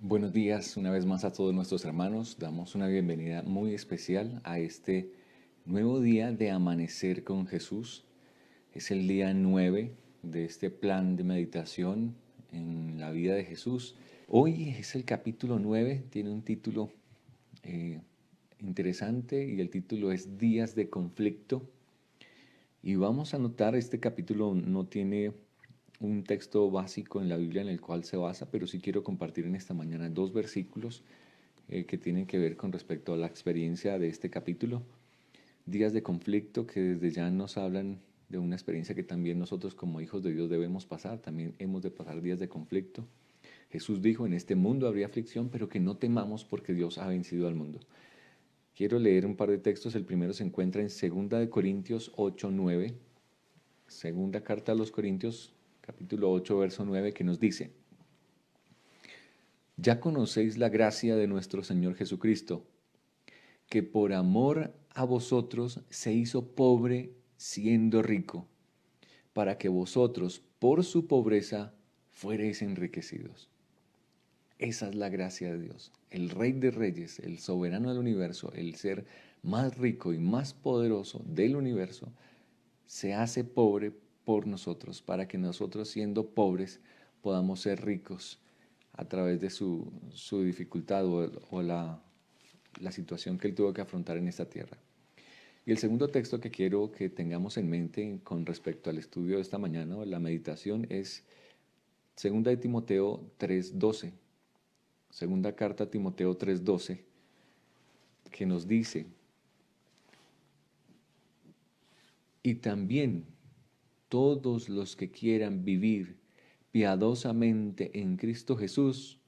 Buenos días una vez más a todos nuestros hermanos. Damos una bienvenida muy especial a este nuevo día de Amanecer con Jesús. Es el día 9 de este plan de meditación en la vida de Jesús. Hoy es el capítulo 9, tiene un título eh, interesante y el título es Días de conflicto. Y vamos a notar, este capítulo no tiene un texto básico en la Biblia en el cual se basa, pero sí quiero compartir en esta mañana dos versículos que tienen que ver con respecto a la experiencia de este capítulo. Días de conflicto que desde ya nos hablan de una experiencia que también nosotros como hijos de Dios debemos pasar, también hemos de pasar días de conflicto. Jesús dijo, en este mundo habría aflicción, pero que no temamos porque Dios ha vencido al mundo. Quiero leer un par de textos. El primero se encuentra en 2 Corintios 8:9. Segunda carta a los Corintios, capítulo 8, verso 9, que nos dice, ya conocéis la gracia de nuestro Señor Jesucristo, que por amor a vosotros se hizo pobre siendo rico, para que vosotros por su pobreza fuereis enriquecidos. Esa es la gracia de Dios. El Rey de Reyes, el soberano del universo, el ser más rico y más poderoso del universo, se hace pobre por nosotros, para que nosotros siendo pobres podamos ser ricos a través de su dificultad o la situación que él tuvo que afrontar en esta tierra. Y el segundo texto que quiero que tengamos en mente con respecto al estudio de esta mañana, o la meditación, es 2 Timoteo 3:12. Segunda carta a Timoteo 3:12, que nos dice, y también todos los que quieran vivir piadosamente en Cristo Jesús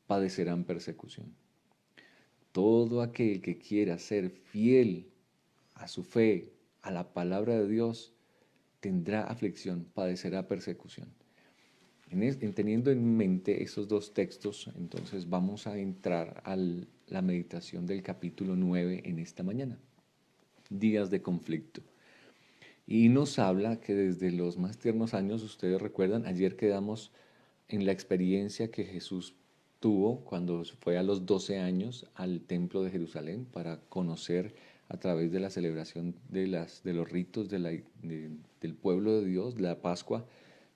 padecerán persecución. Todo aquel que quiera ser fiel a su fe, a la palabra de Dios, tendrá aflicción, padecerá persecución. Teniendo en mente esos dos textos, entonces vamos a entrar a la meditación del capítulo 9 en esta mañana. Días de conflicto. Y nos habla que desde los más tiernos años, ustedes recuerdan, ayer quedamos en la experiencia que Jesús tuvo cuando fue a los 12 años al templo de Jerusalén para conocer a través de la celebración de los ritos del pueblo de Dios, la Pascua,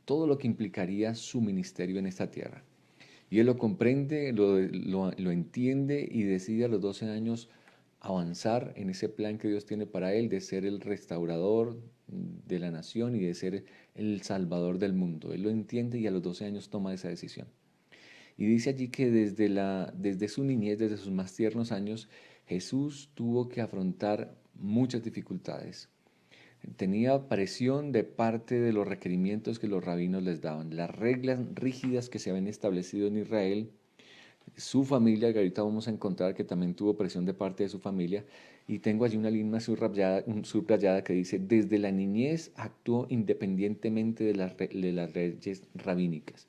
todo lo que implicaría su ministerio en esta tierra. Y él lo comprende, lo entiende y decide a los 12 años avanzar en ese plan que Dios tiene para él de ser el restaurador de la nación y de ser el salvador del mundo. Él lo entiende y a los 12 años toma esa decisión. Y dice allí que desde su niñez, desde sus más tiernos años, Jesús tuvo que afrontar muchas dificultades. Tenía presión de parte de los requerimientos que los rabinos les daban, las reglas rígidas que se habían establecido en Israel, su familia, que ahorita vamos a encontrar que también tuvo presión de parte de su familia, y tengo allí una línea subrayada que dice, desde la niñez actuó independientemente de las leyes rabínicas.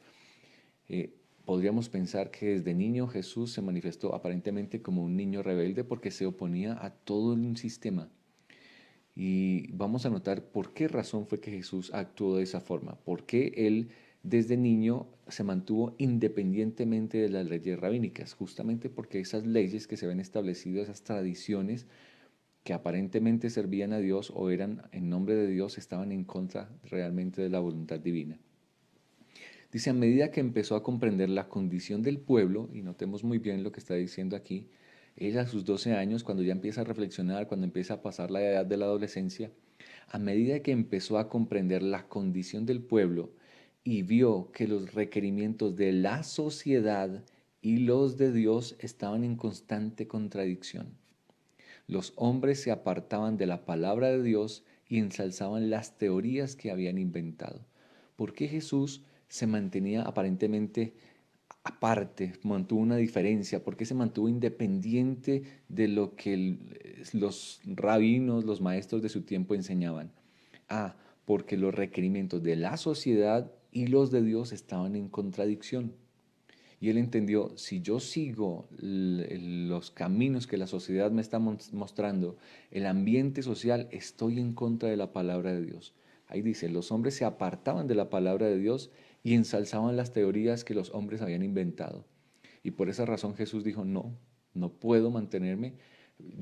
Eh, Podríamos pensar que desde niño Jesús se manifestó aparentemente como un niño rebelde porque se oponía a todo un sistema. Y vamos a notar por qué razón fue que Jesús actuó de esa forma, por qué él desde niño se mantuvo independientemente de las leyes rabínicas, justamente porque esas leyes que se habían establecido, esas tradiciones que aparentemente servían a Dios o eran en nombre de Dios, estaban en contra realmente de la voluntad divina. Dice, a medida que empezó a comprender la condición del pueblo, y notemos muy bien lo que está diciendo aquí, él a sus 12 años, cuando ya empieza a reflexionar, cuando empieza a pasar la edad de la adolescencia, a medida que empezó a comprender la condición del pueblo y vio que los requerimientos de la sociedad y los de Dios estaban en constante contradicción. Los hombres se apartaban de la palabra de Dios y ensalzaban las teorías que habían inventado. ¿Por qué Jesús se mantenía aparentemente aparte, mantuvo una diferencia? ¿Por qué se mantuvo independiente de lo que los rabinos, los maestros de su tiempo enseñaban? Ah, porque los requerimientos de la sociedad y los de Dios estaban en contradicción. Y él entendió, si yo sigo los caminos que la sociedad me está mostrando, el ambiente social, estoy en contra de la palabra de Dios. Ahí dice, los hombres se apartaban de la palabra de Dios y ensalzaban las teorías que los hombres habían inventado. Y por esa razón Jesús dijo, no, no puedo mantenerme.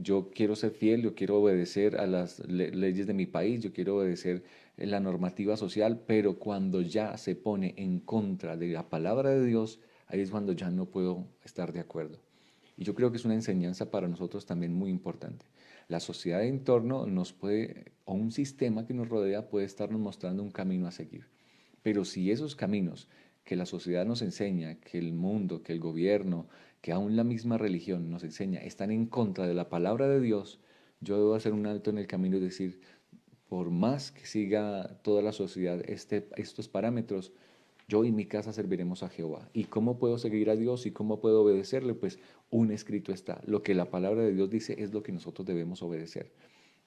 Yo quiero ser fiel, yo quiero obedecer a las leyes de mi país, yo quiero obedecer la normativa social, pero cuando ya se pone en contra de la palabra de Dios, ahí es cuando ya no puedo estar de acuerdo. Y yo creo que es una enseñanza para nosotros también muy importante. La sociedad de entorno nos puede, o un sistema que nos rodea puede estarnos mostrando un camino a seguir. Pero si esos caminos que la sociedad nos enseña, que el mundo, que el gobierno, que aún la misma religión nos enseña, están en contra de la palabra de Dios, yo debo hacer un alto en el camino y decir, por más que siga toda la sociedad estos parámetros, yo y mi casa serviremos a Jehová. ¿Y cómo puedo seguir a Dios y cómo puedo obedecerle? Pues un escrito está. Lo que la palabra de Dios dice es lo que nosotros debemos obedecer.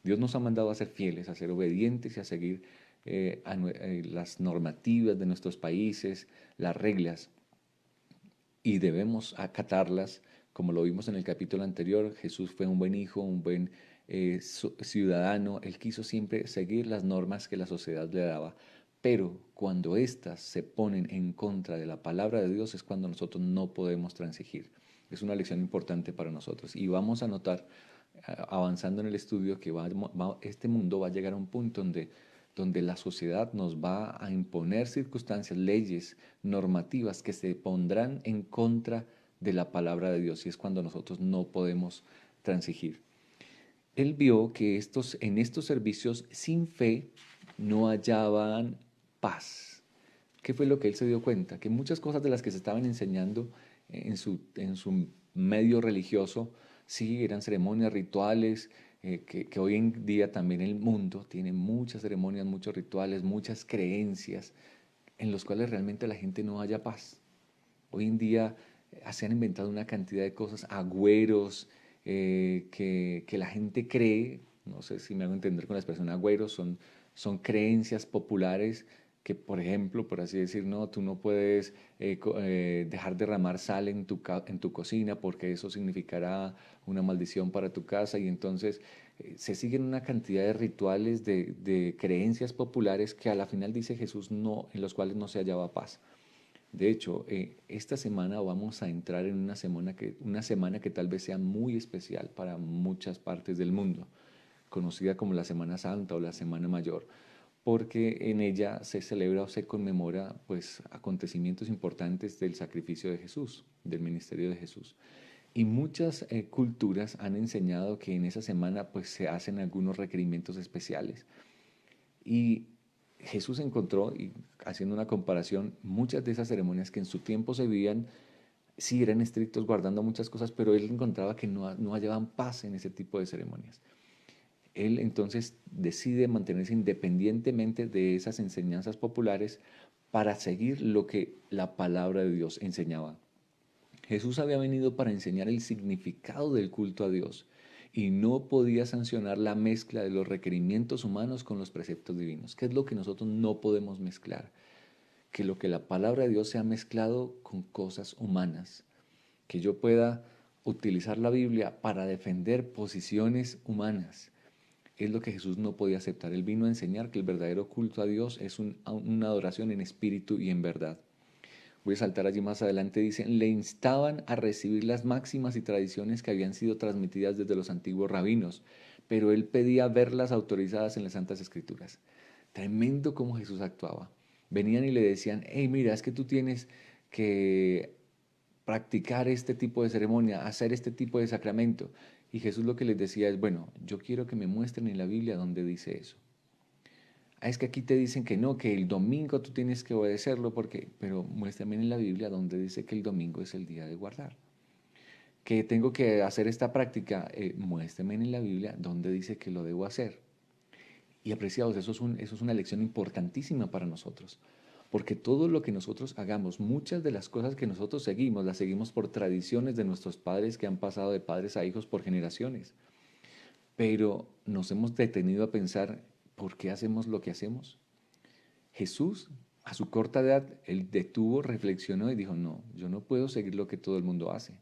Dios nos ha mandado a ser fieles, a ser obedientes y a seguir las normativas de nuestros países, las reglas, y debemos acatarlas, como lo vimos en el capítulo anterior. Jesús fue un buen hijo, un buen ciudadano. Él quiso siempre seguir las normas que la sociedad le daba, pero cuando éstas se ponen en contra de la palabra de Dios es cuando nosotros no podemos transigir. Es una lección importante para nosotros y vamos a notar, avanzando en el estudio, que este mundo va a llegar a un punto donde la sociedad nos va a imponer circunstancias, leyes, normativas que se pondrán en contra de la palabra de Dios, y es cuando nosotros no podemos transigir. Él vio que en estos servicios sin fe no hallaban paz. ¿Qué fue lo que él se dio cuenta? Que muchas cosas de las que se estaban enseñando en su medio religioso, sí, eran ceremonias, rituales, que hoy en día también el mundo tiene muchas ceremonias, muchos rituales, muchas creencias en los cuales realmente la gente no haya paz. Hoy en día se han inventado una cantidad de cosas, agüeros, que la gente cree, no sé si me hago entender con la expresión agüeros, son creencias populares que, por ejemplo, por así decir, no, tú no puedes dejar derramar sal en tu cocina porque eso significará una maldición para tu casa, y entonces se siguen una cantidad de rituales, de creencias populares que a la final dice Jesús no, en los cuales no se hallaba paz. De hecho, esta semana vamos a entrar en una semana que tal vez sea muy especial para muchas partes del mundo, conocida como la Semana Santa o la Semana Mayor, porque en ella se celebra o se conmemora pues acontecimientos importantes del sacrificio de Jesús, del ministerio de Jesús. Y muchas culturas han enseñado que en esa semana pues se hacen algunos requerimientos especiales. Y Jesús encontró, y haciendo una comparación, muchas de esas ceremonias que en su tiempo se vivían, sí eran estrictos guardando muchas cosas, pero él encontraba que no hallaban paz en ese tipo de ceremonias. Él entonces decide mantenerse independientemente de esas enseñanzas populares para seguir lo que la palabra de Dios enseñaba. Jesús había venido para enseñar el significado del culto a Dios y no podía sancionar la mezcla de los requerimientos humanos con los preceptos divinos. ¿Qué es lo que nosotros no podemos mezclar? Que lo que la palabra de Dios sea mezclado con cosas humanas. Que yo pueda utilizar la Biblia para defender posiciones humanas. Es lo que Jesús no podía aceptar. Él vino a enseñar que el verdadero culto a Dios es una adoración en espíritu y en verdad. Voy a saltar allí más adelante, dicen, le instaban a recibir las máximas y tradiciones que habían sido transmitidas desde los antiguos rabinos, pero él pedía verlas autorizadas en las Santas Escrituras. Tremendo cómo Jesús actuaba. Venían y le decían, hey, mira, es que tú tienes que practicar este tipo de ceremonia, hacer este tipo de sacramento. Y Jesús lo que les decía es, bueno, yo quiero que me muestren en la Biblia dónde dice eso. Ah, es que aquí te dicen que no, que el domingo tú tienes que obedecerlo, pero muéstrame en la Biblia donde dice que el domingo es el día de guardar. Que tengo que hacer esta práctica, muéstrame en la Biblia donde dice que lo debo hacer. Y apreciados, eso es una lección importantísima para nosotros, porque todo lo que nosotros hagamos, muchas de las cosas que nosotros seguimos, las seguimos por tradiciones de nuestros padres que han pasado de padres a hijos por generaciones. Pero nos hemos detenido a pensar, ¿por qué hacemos lo que hacemos? Jesús, a su corta edad, él detuvo, reflexionó y dijo, no, yo no puedo seguir lo que todo el mundo hace.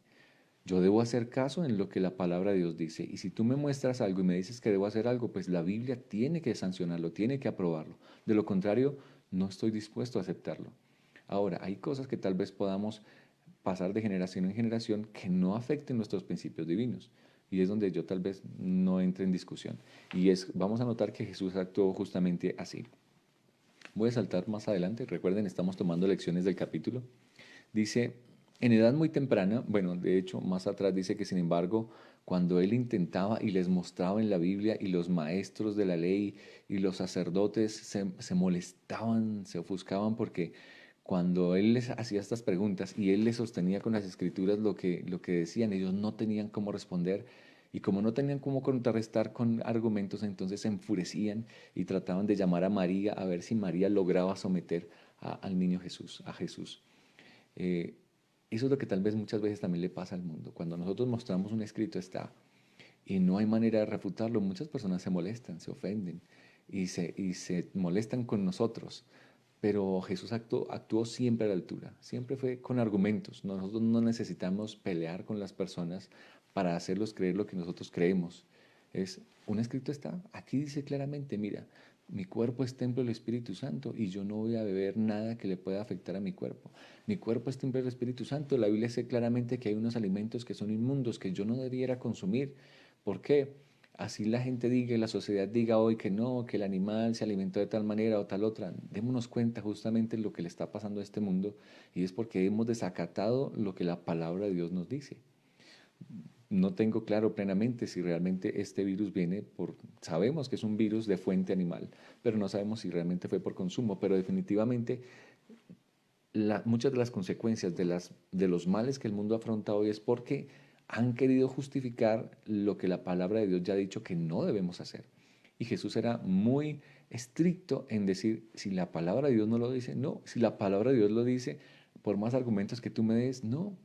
Yo debo hacer caso en lo que la palabra de Dios dice. Y si tú me muestras algo y me dices que debo hacer algo, pues la Biblia tiene que sancionarlo, tiene que aprobarlo. De lo contrario, no estoy dispuesto a aceptarlo. Ahora, hay cosas que tal vez podamos pasar de generación en generación que no afecten nuestros principios divinos. Y es donde yo tal vez no entre en discusión. Vamos a notar que Jesús actuó justamente así. Voy a saltar más adelante. Recuerden, estamos tomando lecciones del capítulo. Dice, en edad muy temprana, bueno, de hecho, más atrás dice que sin embargo, cuando él intentaba y les mostraba en la Biblia y los maestros de la ley y los sacerdotes se molestaban, se ofuscaban porque cuando él les hacía estas preguntas y él les sostenía con las escrituras lo que decían, ellos no tenían cómo responder. Y como no tenían cómo contrarrestar con argumentos, entonces se enfurecían y trataban de llamar a María a ver si María lograba someter al niño Jesús, a Jesús. Eh, Eso es lo que tal vez muchas veces también le pasa al mundo. Cuando nosotros mostramos un escrito está y no hay manera de refutarlo, muchas personas se molestan, se ofenden y se molestan con nosotros. Pero Jesús actuó siempre a la altura, siempre fue con argumentos. Nosotros no necesitamos pelear con las personas para hacerlos creer lo que nosotros creemos. Un escrito está, aquí dice claramente, mira, mi cuerpo es templo del Espíritu Santo y yo no voy a beber nada que le pueda afectar a mi cuerpo. Mi cuerpo es templo del Espíritu Santo. La Biblia dice claramente que hay unos alimentos que son inmundos, que yo no debiera consumir. ¿Por qué? Así la gente diga y la sociedad diga hoy que no, que el animal se alimentó de tal manera o tal otra. Démonos cuenta justamente de lo que le está pasando a este mundo y es porque hemos desacatado lo que la palabra de Dios nos dice. No tengo claro plenamente si realmente este virus viene por, sabemos que es un virus de fuente animal, pero no sabemos si realmente fue por consumo, pero definitivamente muchas de las consecuencias de los males que el mundo afronta hoy es porque han querido justificar lo que la palabra de Dios ya ha dicho que no debemos hacer. Y Jesús era muy estricto en decir, si la palabra de Dios no lo dice, no. Si la palabra de Dios lo dice, por más argumentos que tú me des, no,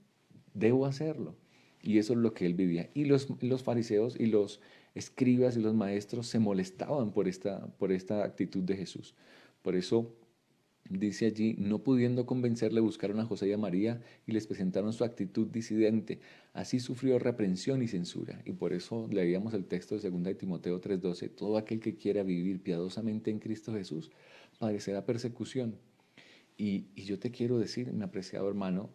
debo hacerlo. Y eso es lo que él vivía. Y los fariseos y los escribas y los maestros se molestaban por esta actitud de Jesús. Por eso dice allí, no pudiendo convencerle, buscaron a José y a María y les presentaron su actitud disidente. Así sufrió reprensión y censura. Y por eso leíamos el texto de 2 de Timoteo 3:12, todo aquel que quiera vivir piadosamente en Cristo Jesús padecerá persecución. Y yo te quiero decir, mi apreciado hermano,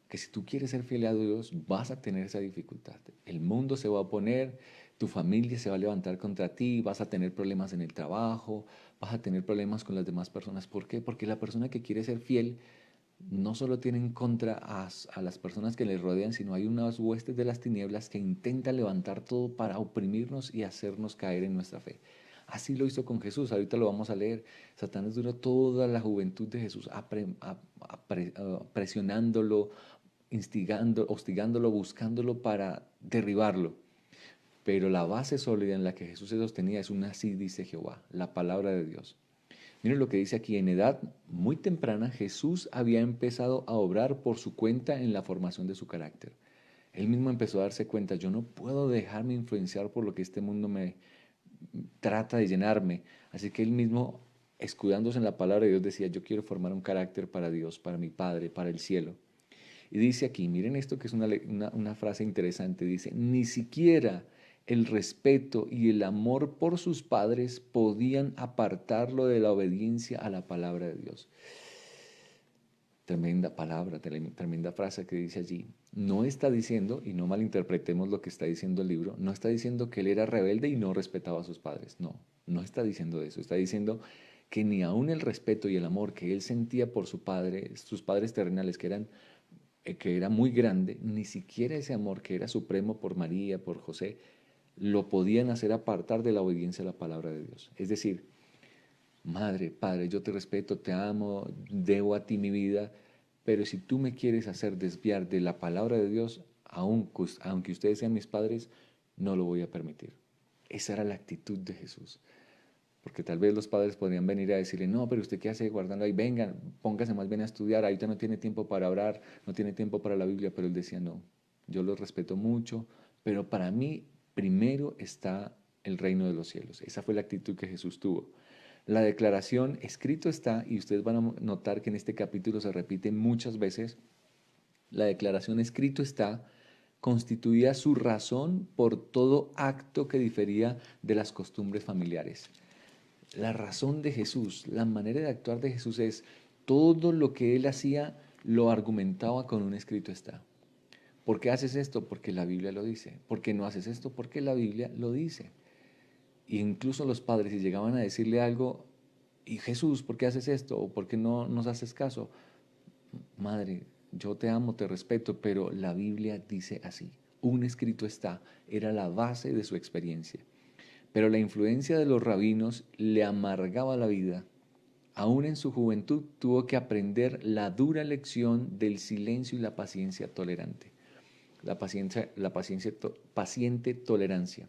que si tú quieres ser fiel a Dios, vas a tener esa dificultad. El mundo se va a oponer, tu familia se va a levantar contra ti, vas a tener problemas en el trabajo, vas a tener problemas con las demás personas. ¿Por qué? Porque la persona que quiere ser fiel no solo tiene en contra a las personas que le rodean, sino hay unas huestes de las tinieblas que intentan levantar todo para oprimirnos y hacernos caer en nuestra fe. Así lo hizo con Jesús, ahorita lo vamos a leer. Satanás duró toda la juventud de Jesús presionándolo, hostigándolo, buscándolo para derribarlo. Pero la base sólida en la que Jesús se sostenía es una así dice Jehová, la palabra de Dios. Miren lo que dice aquí, en edad muy temprana Jesús había empezado a obrar por su cuenta en la formación de su carácter. Él mismo empezó a darse cuenta, yo no puedo dejarme influenciar por lo que este mundo me trata de llenarme. Así que él mismo, escudándose en la palabra de Dios, decía, yo quiero formar un carácter para Dios, para mi Padre, para el cielo. Y dice aquí, miren esto que es una frase interesante, dice, ni siquiera el respeto y el amor por sus padres podían apartarlo de la obediencia a la palabra de Dios. Tremenda palabra, tremenda frase que dice allí. No está diciendo, y no malinterpretemos lo que está diciendo el libro, no está diciendo que él era rebelde y no respetaba a sus padres. No, no está diciendo eso. Está diciendo que ni aun el respeto y el amor que él sentía por su padre, sus padres terrenales, que era muy grande, ni siquiera ese amor que era supremo por María, por José, lo podían hacer apartar de la obediencia a la palabra de Dios. Es decir, Madre, Padre, yo te respeto, te amo, debo a ti mi vida, pero si tú me quieres hacer desviar de la palabra de Dios, aunque ustedes sean mis padres, no lo voy a permitir. Esa era la actitud de Jesús. Porque tal vez los padres podrían venir a decirle, no, pero usted qué hace guardando ahí, venga, póngase más bien a estudiar, ahorita no tiene tiempo para orar, no tiene tiempo para la Biblia, pero él decía, no, yo los respeto mucho, pero para mí primero está el reino de los cielos. Esa fue la actitud que Jesús tuvo. La declaración escrito está, y ustedes van a notar que en este capítulo se repite muchas veces, la declaración escrito está constituía su razón por todo acto que difería de las costumbres familiares. La razón de Jesús, la manera de actuar de Jesús es todo lo que él hacía lo argumentaba con un escrito está. ¿Por qué haces esto? Porque la Biblia lo dice. ¿Por qué no haces esto? Porque la Biblia lo dice. Y incluso los padres, si llegaban a decirle algo, y Jesús, ¿por qué haces esto? ¿O por qué no nos haces caso? Madre, yo te amo, te respeto, pero la Biblia dice así. Un escrito está, era la base de su experiencia. Pero la influencia de los rabinos le amargaba la vida. Aún en su juventud tuvo que aprender la dura lección del silencio y la paciencia tolerante. Paciente tolerancia.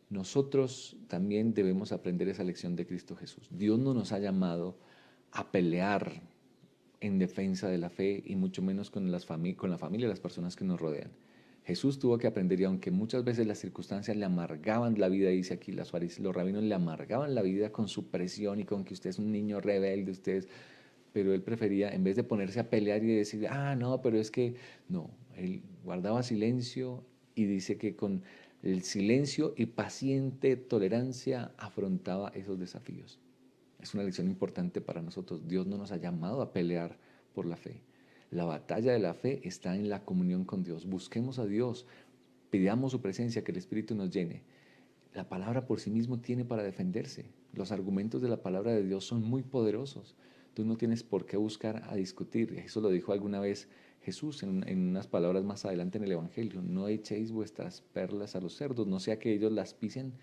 Nosotros también debemos aprender esa lección de Cristo Jesús. Dios no nos ha llamado a pelear en defensa de la fe y mucho menos con la familia y las personas que nos rodean. Jesús tuvo que aprender y aunque muchas veces las circunstancias le amargaban la vida, dice aquí, los rabinos le amargaban la vida con su presión y con que usted es un niño rebelde, pero él prefería, en vez de ponerse a pelear y decir, no, pero es que, no, él guardaba silencio y dice que con el silencio y paciente tolerancia afrontaba esos desafíos. Es una lección importante para nosotros. Dios no nos ha llamado a pelear por la fe. La batalla de la fe está en la comunión con Dios. Busquemos a Dios, pidamos su presencia, que el Espíritu nos llene. La palabra por sí mismo tiene para defenderse. Los argumentos de la palabra de Dios son muy poderosos. Tú no tienes por qué buscar a discutir. Eso lo dijo alguna vez Jesús en unas palabras más adelante en el Evangelio. No echéis vuestras perlas a los cerdos, no sea que ellos las pisen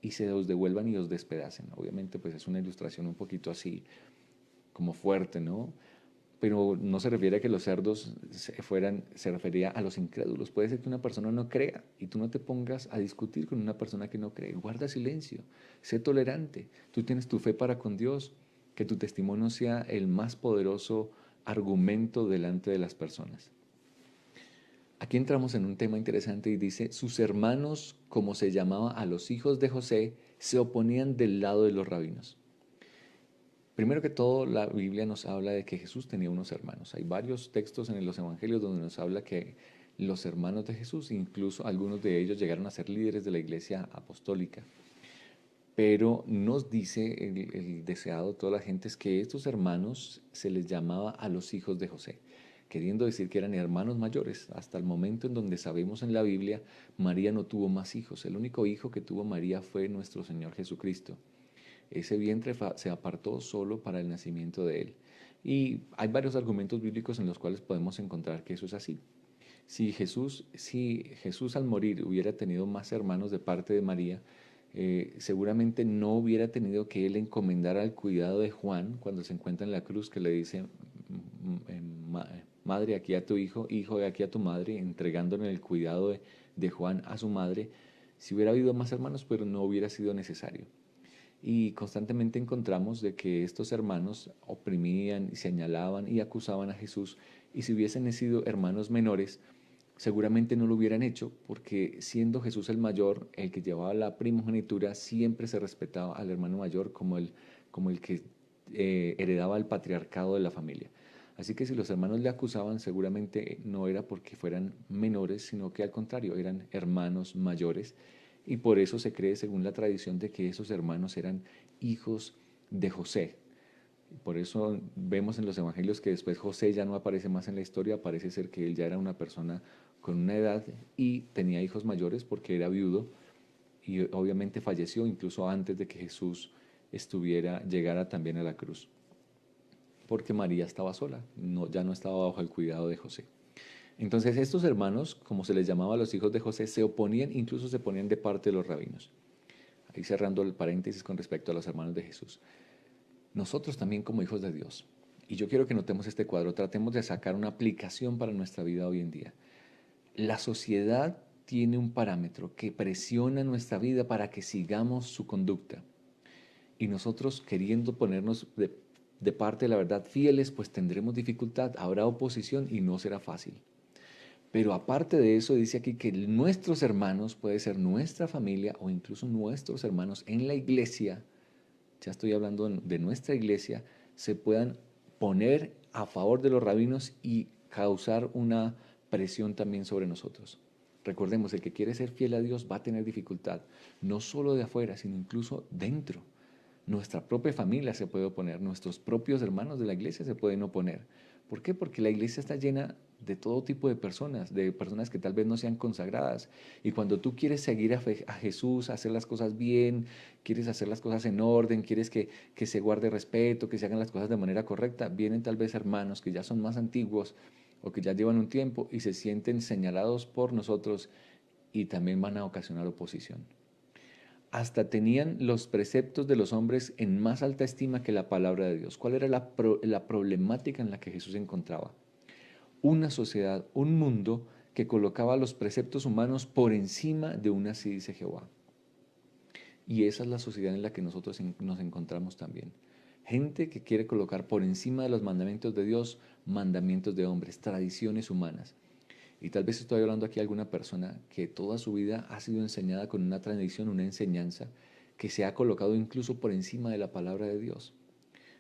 y se os devuelvan y os despedacen. Obviamente pues es una ilustración un poquito así como fuerte, ¿no? Pero no se refiere a que los cerdos se refería a los incrédulos. Puede ser que una persona no crea y tú no te pongas a discutir con una persona que no cree. Guarda silencio, sé tolerante. Tú tienes tu fe para con Dios, que tu testimonio sea el más poderoso argumento delante de las personas. Aquí entramos en un tema interesante y dice, sus hermanos, como se llamaba a los hijos de José, se oponían del lado de los rabinos. Primero que todo, la Biblia nos habla de que Jesús tenía unos hermanos. Hay varios textos en los evangelios donde nos habla que los hermanos de Jesús, incluso algunos de ellos llegaron a ser líderes de la iglesia apostólica. Pero nos dice el deseado de toda la gente es que estos hermanos se les llamaba a los hijos de José, queriendo decir que eran hermanos mayores. Hasta el momento en donde sabemos en la Biblia, María no tuvo más hijos. El único hijo que tuvo María fue nuestro Señor Jesucristo. Ese vientre se apartó solo para el nacimiento de él. Y hay varios argumentos bíblicos en los cuales podemos encontrar que eso es así. Si Jesús al morir hubiera tenido más hermanos de parte de María, seguramente no hubiera tenido que él encomendar al cuidado de Juan cuando se encuentra en la cruz, que le dice, madre, aquí a tu hijo, hijo, aquí a tu madre, entregándole el cuidado de Juan a su madre. Si hubiera habido más hermanos, pero no hubiera sido necesario. Y constantemente encontramos de que estos hermanos oprimían, señalaban y acusaban a Jesús, y si hubiesen sido hermanos menores, seguramente no lo hubieran hecho, porque siendo Jesús el mayor, el que llevaba la primogenitura, siempre se respetaba al hermano mayor como el que heredaba el patriarcado de la familia. Así que si los hermanos le acusaban, seguramente no era porque fueran menores, sino que al contrario, eran hermanos mayores. Y por eso se cree, según la tradición, de que esos hermanos eran hijos de José. Por eso vemos en los evangelios que después José ya no aparece más en la historia, parece ser que él ya era una persona con una edad y tenía hijos mayores porque era viudo y obviamente falleció incluso antes de que Jesús llegara también a la cruz, porque María estaba sola, ya no estaba bajo el cuidado de José. Entonces estos hermanos, como se les llamaba a los hijos de José, se oponían, incluso se ponían de parte de los rabinos. Ahí cerrando el paréntesis con respecto a los hermanos de Jesús. Nosotros también como hijos de Dios, y yo quiero que notemos este cuadro, tratemos de sacar una aplicación para nuestra vida hoy en día. La sociedad tiene un parámetro que presiona nuestra vida para que sigamos su conducta. Y nosotros queriendo ponernos de parte de la verdad fieles, pues tendremos dificultad, habrá oposición y no será fácil. Pero aparte de eso, dice aquí que nuestros hermanos, puede ser nuestra familia o incluso nuestros hermanos en la iglesia, ya estoy hablando de nuestra iglesia, se puedan poner a favor de los rabinos y causar una presión también sobre nosotros. Recordemos, el que quiere ser fiel a Dios va a tener dificultad, no solo de afuera, sino incluso dentro. Nuestra propia familia se puede oponer, nuestros propios hermanos de la iglesia se pueden oponer, ¿Por qué? Porque la iglesia está llena de todo tipo de personas que tal vez no sean consagradas. Y cuando tú quieres seguir a Jesús, hacer las cosas bien, quieres hacer las cosas en orden, quieres que se guarde respeto, que se hagan las cosas de manera correcta, vienen tal vez hermanos que ya son más antiguos o que ya llevan un tiempo y se sienten señalados por nosotros y también van a ocasionar oposición. Hasta tenían los preceptos de los hombres en más alta estima que la palabra de Dios. ¿Cuál era la problemática en la que Jesús se encontraba? Una sociedad, un mundo que colocaba los preceptos humanos por encima de un así dice Jehová. Y esa es la sociedad en la que nosotros nos encontramos también. Gente que quiere colocar por encima de los mandamientos de Dios, mandamientos de hombres, tradiciones humanas. Y tal vez estoy hablando aquí de alguna persona que toda su vida ha sido enseñada con una tradición, una enseñanza que se ha colocado incluso por encima de la palabra de Dios.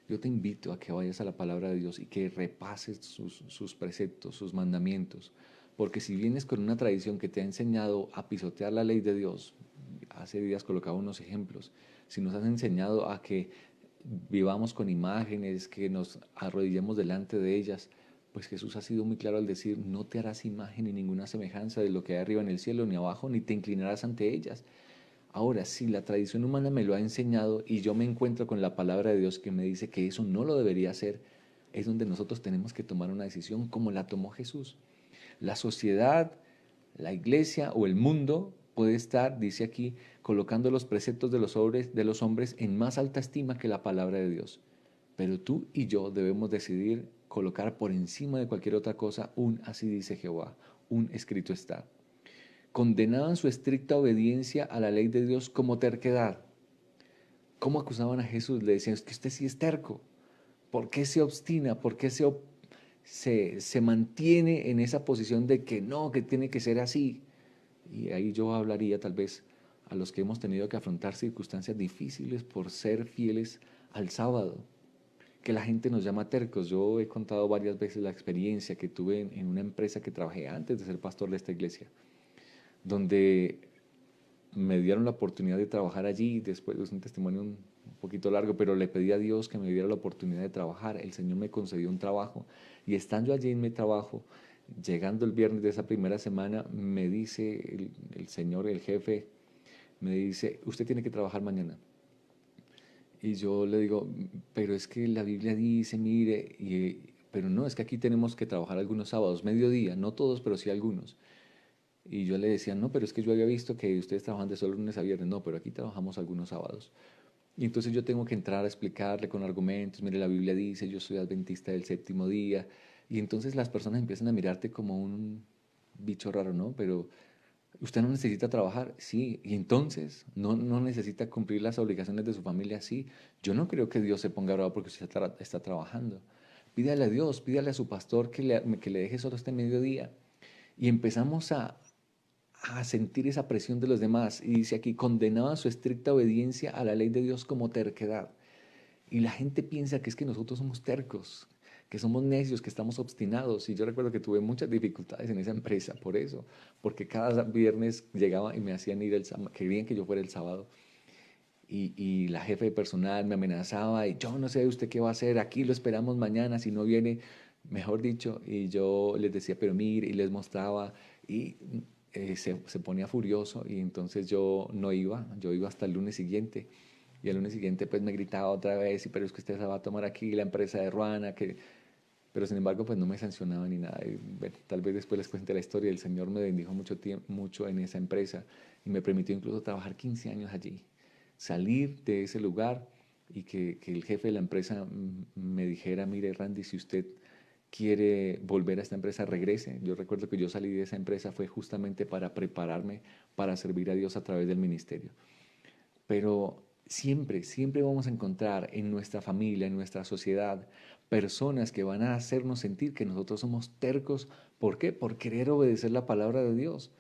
Yo te invito a que vayas a la palabra de Dios y que repases sus preceptos, sus mandamientos. Porque si vienes con una tradición que te ha enseñado a pisotear la ley de Dios, hace días colocaba unos ejemplos, si nos has enseñado a que vivamos con imágenes, que nos arrodillemos delante de ellas, pues Jesús ha sido muy claro al decir, no te harás imagen ni ninguna semejanza de lo que hay arriba en el cielo ni abajo, ni te inclinarás ante ellas. Ahora, si la tradición humana me lo ha enseñado y yo me encuentro con la palabra de Dios que me dice que eso no lo debería hacer, es donde nosotros tenemos que tomar una decisión como la tomó Jesús. La sociedad, la iglesia o el mundo puede estar, dice aquí, colocando los preceptos de los hombres en más alta estima que la palabra de Dios. Pero tú y yo debemos decidir colocar por encima de cualquier otra cosa un así dice Jehová, un escrito está. Condenaban su estricta obediencia a la ley de Dios como terquedad. ¿Cómo acusaban a Jesús? Le decían, es que usted sí es terco. ¿Por qué se obstina? ¿Por qué se mantiene en esa posición de que no, que tiene que ser así? Y ahí yo hablaría tal vez a los que hemos tenido que afrontar circunstancias difíciles por ser fieles al sábado, que la gente nos llama tercos. Yo he contado varias veces la experiencia que tuve en una empresa que trabajé antes de ser pastor de esta iglesia, donde me dieron la oportunidad de trabajar allí. Después es un testimonio un poquito largo, pero le pedí a Dios que me diera la oportunidad de trabajar. El Señor me concedió un trabajo y estando allí en mi trabajo, llegando el viernes de esa primera semana, me dice el Señor, el jefe, me dice, usted tiene que trabajar mañana. Y yo le digo, pero es que la Biblia dice, mire, pero no, es que aquí tenemos que trabajar algunos sábados, mediodía, no todos, pero sí algunos. Y yo le decía, no, pero es que yo había visto que ustedes trabajan de solo lunes a viernes. No, pero aquí trabajamos algunos sábados. Y entonces yo tengo que entrar a explicarle con argumentos, mire, la Biblia dice, yo soy adventista del séptimo día. Y entonces las personas empiezan a mirarte como un bicho raro, ¿no? Pero usted no necesita trabajar, sí. Y entonces no necesita cumplir las obligaciones de su familia, sí. Yo no creo que Dios se ponga bravo porque usted está trabajando. Pídale a Dios, pídale a su pastor que le deje solo este mediodía. Y empezamos a sentir esa presión de los demás. Y dice aquí, condenaba su estricta obediencia a la ley de Dios como terquedad. Y la gente piensa que es que nosotros somos tercos, que somos necios, que estamos obstinados. Y yo recuerdo que tuve muchas dificultades en esa empresa por eso, porque cada viernes llegaba y me hacían ir el sábado, querían que yo fuera el sábado. Y la jefe de personal me amenazaba y yo no sé usted qué va a hacer, aquí lo esperamos mañana, si no viene, mejor dicho. Y yo les decía, pero mire, y les mostraba y se ponía furioso y entonces yo no iba, yo iba hasta el lunes siguiente. Y el lunes siguiente pues me gritaba otra vez, y pero es que usted se va a tomar aquí la empresa de Ruana, que... Pero sin embargo pues no me sancionaba ni nada. Y, bueno, tal vez después les cuente la historia, el Señor me bendijo mucho tiempo, mucho en esa empresa y me permitió incluso trabajar 15 años allí, salir de ese lugar y que el jefe de la empresa me dijera, mire Randy, si usted quiere volver a esta empresa, regrese. Yo recuerdo que yo salí de esa empresa fue justamente para prepararme para servir a Dios a través del ministerio. Pero siempre, siempre vamos a encontrar en nuestra familia, en nuestra sociedad, personas que van a hacernos sentir que nosotros somos tercos. ¿Por qué? Por querer obedecer la palabra de Dios.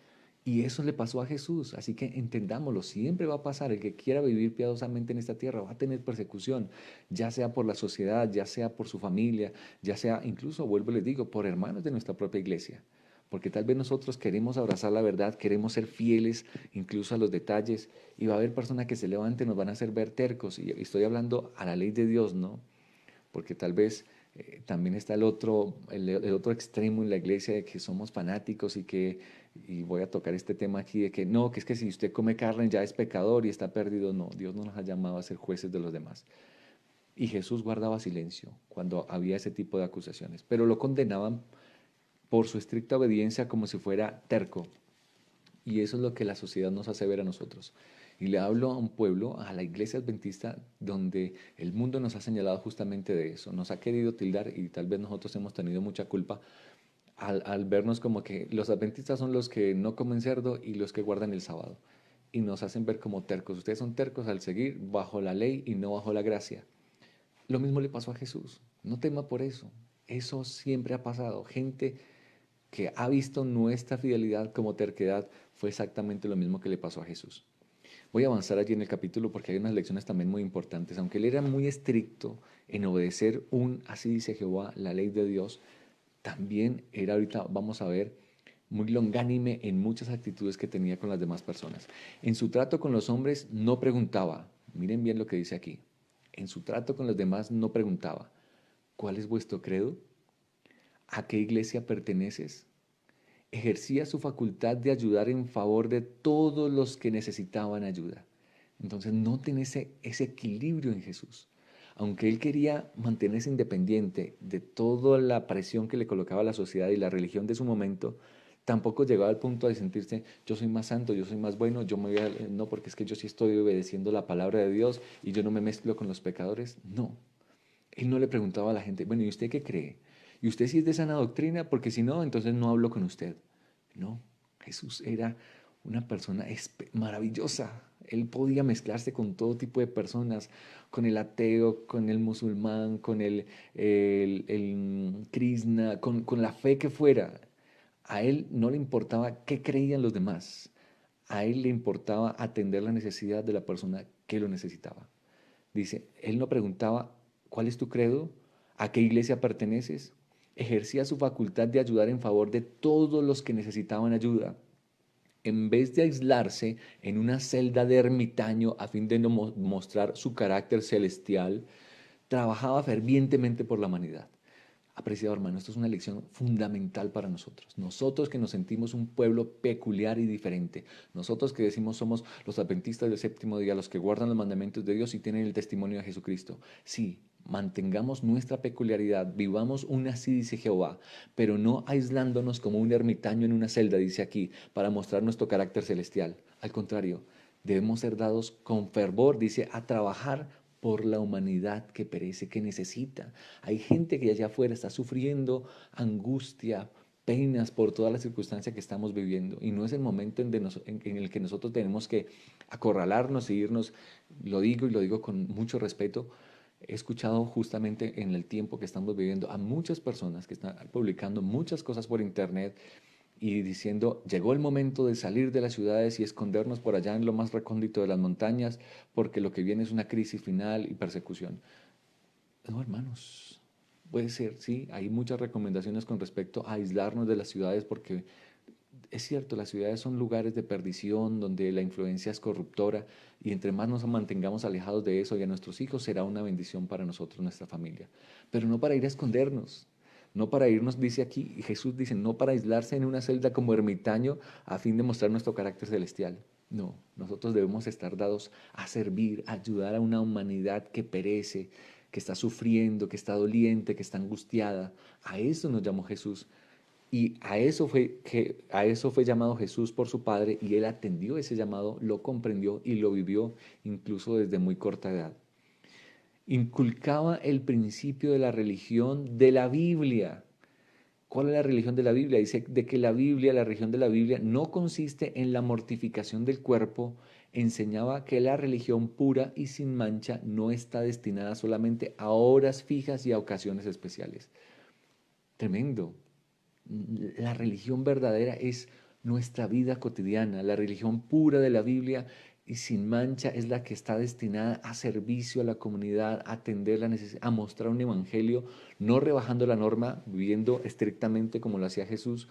Y eso le pasó a Jesús, así que entendámoslo, siempre va a pasar, el que quiera vivir piadosamente en esta tierra va a tener persecución, ya sea por la sociedad, ya sea por su familia, ya sea incluso, vuelvo y les digo, por hermanos de nuestra propia iglesia, porque tal vez nosotros queremos abrazar la verdad, queremos ser fieles incluso a los detalles, y va a haber personas que se levanten, nos van a hacer ver tercos, y estoy hablando a la ley de Dios, ¿no? Porque tal vez También está el otro extremo en la iglesia de que somos fanáticos y voy a tocar este tema aquí, de que no, que es que si usted come carne ya es pecador y está perdido. No, Dios no nos ha llamado a ser jueces de los demás. Y Jesús guardaba silencio cuando había ese tipo de acusaciones, pero lo condenaban por su estricta obediencia como si fuera terco. Y eso es lo que la sociedad nos hace ver a nosotros. Y le hablo a un pueblo, a la iglesia adventista, donde el mundo nos ha señalado justamente de eso. Nos ha querido tildar y tal vez nosotros hemos tenido mucha culpa al vernos como que los adventistas son los que no comen cerdo y los que guardan el sábado. Y nos hacen ver como tercos. Ustedes son tercos al seguir bajo la ley y no bajo la gracia. Lo mismo le pasó a Jesús. No tema por eso. Eso siempre ha pasado. Gente que ha visto nuestra fidelidad como terquedad fue exactamente lo mismo que le pasó a Jesús. Voy a avanzar allí en el capítulo porque hay unas lecciones también muy importantes. Aunque él era muy estricto en obedecer así dice Jehová, la ley de Dios, también era ahorita, vamos a ver, muy longánime en muchas actitudes que tenía con las demás personas. En su trato con los hombres no preguntaba, miren bien lo que dice aquí, en su trato con los demás no preguntaba, ¿cuál es vuestro credo? ¿A qué iglesia perteneces? Ejercía su facultad de ayudar en favor de todos los que necesitaban ayuda. Entonces noten ese equilibrio en Jesús. Aunque él quería mantenerse independiente de toda la presión que le colocaba la sociedad y la religión de su momento, tampoco llegaba al punto de sentirse, yo soy más santo, yo soy más bueno, yo me voy a... No, porque es que yo sí estoy obedeciendo la palabra de Dios y yo no me mezclo con los pecadores. No, él no le preguntaba a la gente, bueno, ¿y usted qué cree? ¿Y usted sí es de sana doctrina? Porque si no, entonces no hablo con usted. No, Jesús era una persona maravillosa. Él podía mezclarse con todo tipo de personas, con el ateo, con el musulmán, con el Krishna, con la fe que fuera. A él no le importaba qué creían los demás. A él le importaba atender la necesidad de la persona que lo necesitaba. Dice, él no preguntaba, ¿cuál es tu credo? ¿A qué iglesia perteneces? Ejercía su facultad de ayudar en favor de todos los que necesitaban ayuda. En vez de aislarse en una celda de ermitaño a fin de no mostrar su carácter celestial, trabajaba fervientemente por la humanidad. Apreciado hermano, esto es una lección fundamental para nosotros. Nosotros que nos sentimos un pueblo peculiar y diferente. Nosotros que decimos somos los adventistas del séptimo día, los que guardan los mandamientos de Dios y tienen el testimonio de Jesucristo. Sí, mantengamos nuestra peculiaridad, vivamos una así, dice Jehová, pero no aislándonos como un ermitaño en una celda, dice aquí, para mostrar nuestro carácter celestial. Al contrario, debemos ser dados con fervor, dice, a trabajar por la humanidad que perece, que necesita. Hay gente que allá afuera está sufriendo angustia, penas por toda la circunstancia que estamos viviendo. Y no es el momento en el que nosotros tenemos que acorralarnos y irnos. Lo digo y lo digo con mucho respeto. He escuchado justamente en el tiempo que estamos viviendo a muchas personas que están publicando muchas cosas por internet y diciendo, llegó el momento de salir de las ciudades y escondernos por allá en lo más recóndito de las montañas, porque lo que viene es una crisis final y persecución. No, hermanos, puede ser, sí, hay muchas recomendaciones con respecto a aislarnos de las ciudades, porque es cierto, las ciudades son lugares de perdición, donde la influencia es corruptora, y entre más nos mantengamos alejados de eso y a nuestros hijos, será una bendición para nosotros, nuestra familia. Pero no para ir a escondernos, no para irnos, dice aquí, y Jesús dice, no para aislarse en una celda como ermitaño a fin de mostrar nuestro carácter celestial. No, nosotros debemos estar dados a servir, a ayudar a una humanidad que perece, que está sufriendo, que está doliente, que está angustiada. A eso nos llamó Jesús. Y a eso fue llamado Jesús por su Padre y él atendió ese llamado, lo comprendió y lo vivió incluso desde muy corta edad. Inculcaba el principio de la religión de la Biblia. ¿Cuál es la religión de la Biblia? Dice de que la religión de la Biblia, no consiste en la mortificación del cuerpo. Enseñaba que la religión pura y sin mancha no está destinada solamente a horas fijas y a ocasiones especiales. Tremendo. La religión verdadera es nuestra vida cotidiana. La religión pura de la Biblia y sin mancha es la que está destinada a servicio a la comunidad, a atender la necesidad, a mostrar un evangelio, no rebajando la norma, viviendo estrictamente como lo hacía Jesús,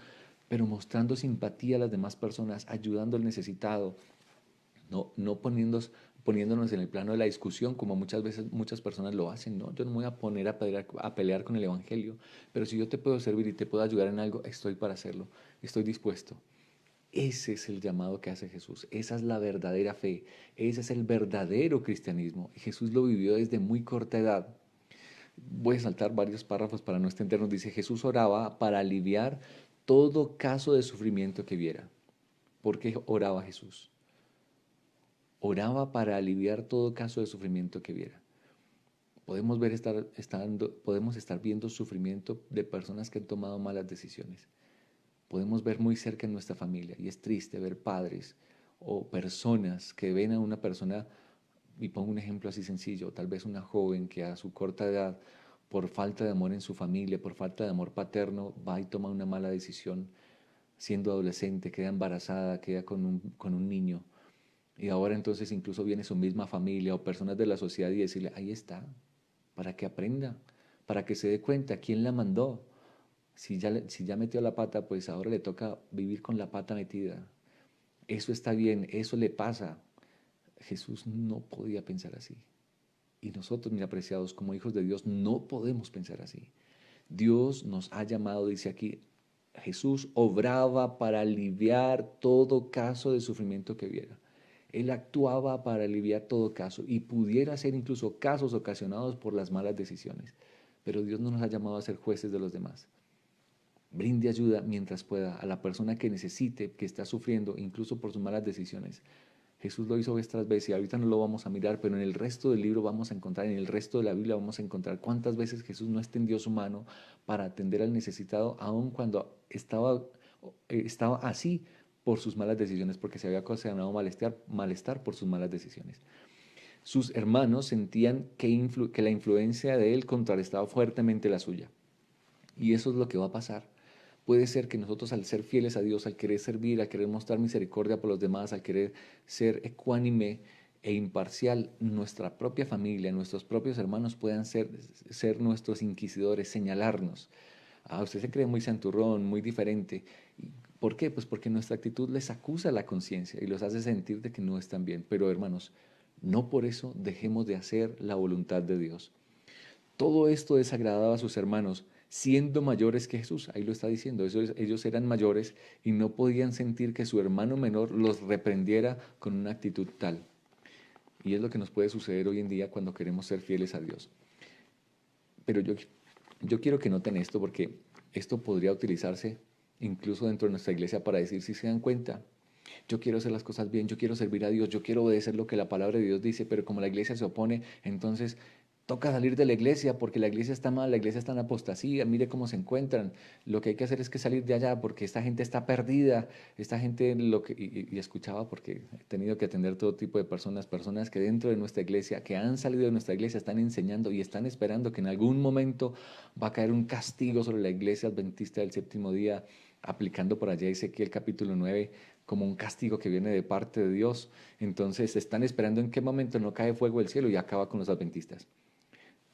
pero mostrando simpatía a las demás personas, ayudando al necesitado. no poniéndonos en el plano de la discusión, como muchas veces muchas personas lo hacen, ¿no? Yo no me voy a poner a pelear con el Evangelio, pero si yo te puedo servir y te puedo ayudar en algo, estoy para hacerlo, estoy dispuesto. Ese es el llamado que hace Jesús, esa es la verdadera fe, ese es el verdadero cristianismo. Jesús lo vivió desde muy corta edad. Voy a saltar varios párrafos para no extendernos. Dice, Jesús oraba para aliviar todo caso de sufrimiento que viera. ¿Por qué oraba Jesús? Oraba para aliviar todo caso de sufrimiento que viera. Podemos estar viendo sufrimiento de personas que han tomado malas decisiones. Podemos ver muy cerca en nuestra familia y es triste ver padres o personas que ven a una persona, y pongo un ejemplo así sencillo, tal vez una joven que a su corta edad, por falta de amor en su familia, por falta de amor paterno, va y toma una mala decisión, siendo adolescente, queda embarazada, queda con un niño. Y ahora entonces incluso viene su misma familia o personas de la sociedad y decirle, ahí está, para que aprenda, para que se dé cuenta quién la mandó. Si ya metió la pata, pues ahora le toca vivir con la pata metida. Eso está bien, eso le pasa. Jesús no podía pensar así. Y nosotros, mis apreciados, como hijos de Dios, no podemos pensar así. Dios nos ha llamado, dice aquí, Jesús obraba para aliviar todo caso de sufrimiento que viera. Él actuaba para aliviar todo caso y pudiera ser incluso casos ocasionados por las malas decisiones. Pero Dios no nos ha llamado a ser jueces de los demás. Brinde ayuda mientras pueda a la persona que necesite, que está sufriendo, incluso por sus malas decisiones. Jesús lo hizo vez tras vez y ahorita no lo vamos a mirar, pero en el resto del libro vamos a encontrar, en el resto de la Biblia vamos a encontrar cuántas veces Jesús no extendió su mano para atender al necesitado, aun cuando estaba así por sus malas decisiones, porque se había ocasionado malestar por sus malas decisiones. Sus hermanos sentían que la influencia de él contrarrestaba fuertemente la suya. Y eso es lo que va a pasar. Puede ser que nosotros al ser fieles a Dios, al querer servir, al querer mostrar misericordia por los demás, al querer ser ecuánime e imparcial, nuestra propia familia, nuestros propios hermanos puedan ser nuestros inquisidores, señalarnos. Ah, usted se cree muy santurrón, muy diferente. ¿Por qué? Pues porque nuestra actitud les acusa la conciencia y los hace sentir de que no están bien. Pero hermanos, no por eso dejemos de hacer la voluntad de Dios. Todo esto desagradaba a sus hermanos, siendo mayores que Jesús. Ahí lo está diciendo. Ellos eran mayores y no podían sentir que su hermano menor los reprendiera con una actitud tal. Y es lo que nos puede suceder hoy en día cuando queremos ser fieles a Dios. Pero yo quiero que noten esto porque esto podría utilizarse incluso dentro de nuestra iglesia para decir, si se dan cuenta, yo quiero hacer las cosas bien, yo quiero servir a Dios, yo quiero obedecer lo que la palabra de Dios dice, pero como la iglesia se opone, entonces toca salir de la iglesia porque la iglesia está mal, la iglesia está en apostasía, mire cómo se encuentran. Lo que hay que hacer es que salir de allá porque esta gente está perdida, esta gente y escuchaba porque he tenido que atender todo tipo de personas que dentro de nuestra iglesia, que han salido de nuestra iglesia, están enseñando y están esperando que en algún momento va a caer un castigo sobre la iglesia adventista del séptimo día, aplicando por allá Ezequiel capítulo 9 como un castigo que viene de parte de Dios. Entonces están esperando en qué momento no cae fuego del cielo y acaba con los adventistas.